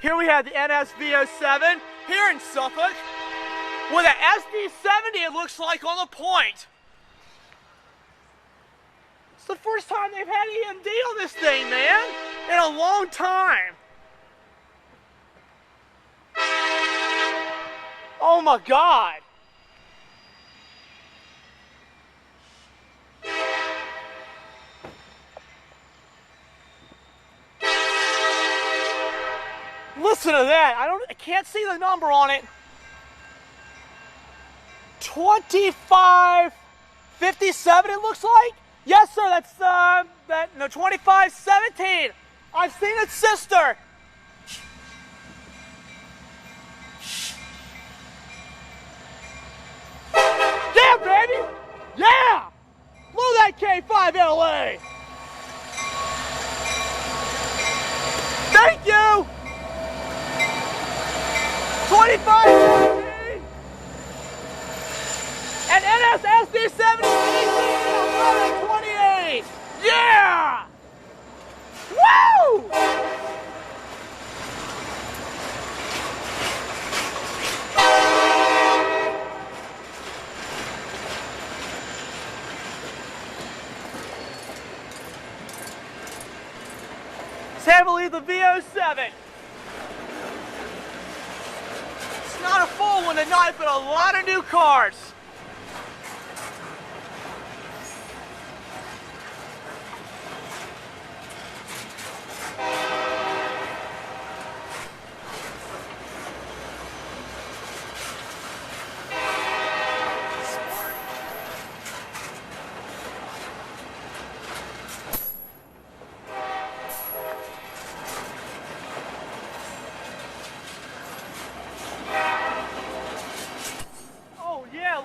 Here we have the V07 here in Suffolk with an SD70, it looks like, on the point. It's the first time they've had EMD on this thing, man, in a long time. Oh my God. Listen to that. I can't see the number on it. 2557 it looks like. Yes, sir. That's 2517. I've seen its sister. Yeah, baby. Yeah. Blow that K5 LA. Thank you. 2517 and SD70 1128. Yeah! Woo! Can't believe the V07. Not a full one tonight, but a lot of new cars.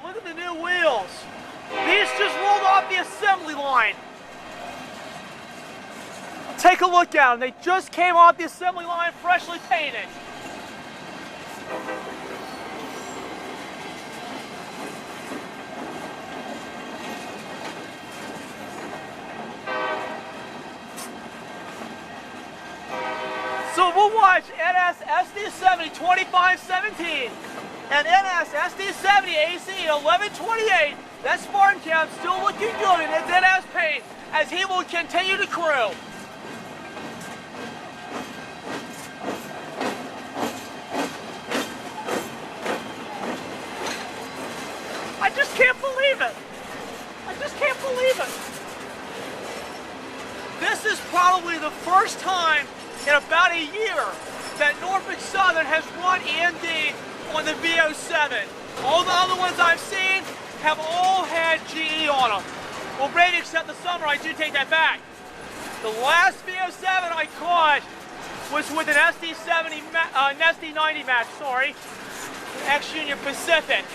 Look at the new wheels. These just rolled off the assembly line. Take a look at them. They just came off the assembly line, freshly painted. So we'll watch NS SD70 2517 and NS SD70 AC 1128. That Spartan Cab still looking good in its NS paint as he will continue to crew. I just can't believe it. I just can't believe it. This is probably the first time in about a year that Norfolk Southern has run EMD on the V07. All the other ones I've seen have all had GE on them. Well, maybe except the summer, I do take that back. The last V07 I caught was with an SD70, an SD90 match, sorry, ex-Union Pacific.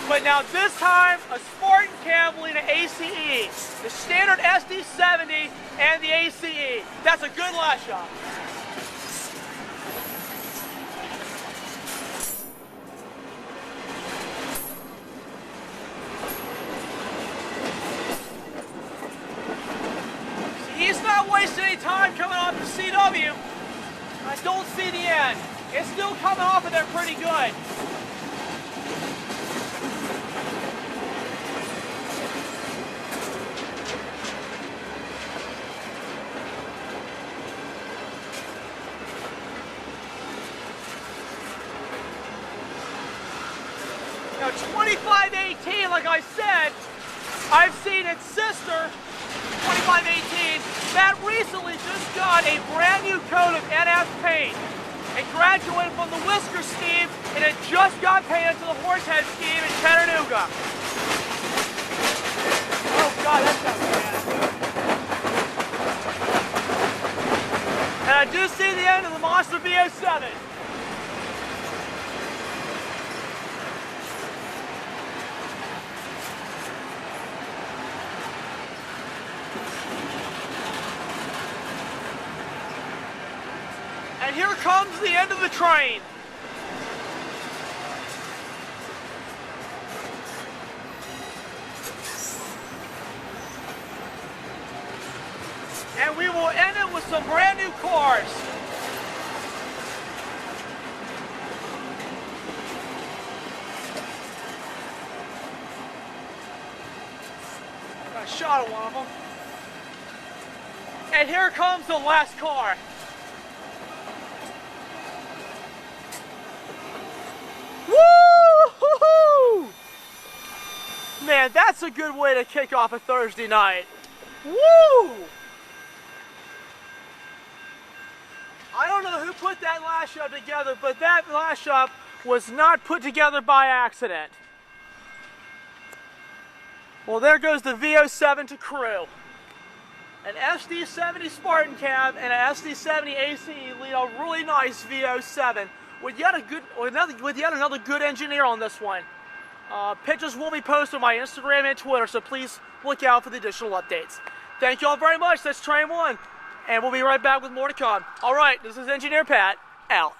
But now this time, a Spartan cab leading to ACE, the standard SD70 and the ACE. That's a good last shot. He's not wasting any time coming off the CW. I don't see the end. It's still coming off of there pretty good. Now 2518, like I said, I've seen its sister, 2518, that recently just got a brand new coat of NS paint. It graduated from the Whisker scheme and it just got painted to the Horsehead scheme in Chattanooga. Oh God, that sounds bad. And I do see the end of the Monster V07. And here comes the end of the train. And we will end it with some brand new cars. shot of one of them. And here comes the last car. Woo! Man, that's a good way to kick off a Thursday night. Woo! I don't know who put that lash up together, but that lash up was not put together by accident. Well, there goes the V07 to crew. An SD70 Spartan cab and an SD70 AC lead a really nice V07 with yet another good engineer on this one. Pictures will be posted on my Instagram and Twitter, so please look out for the additional updates. Thank you all very much. That's Train 1, and we'll be right back with more to come. All right, this is Engineer Pat, out.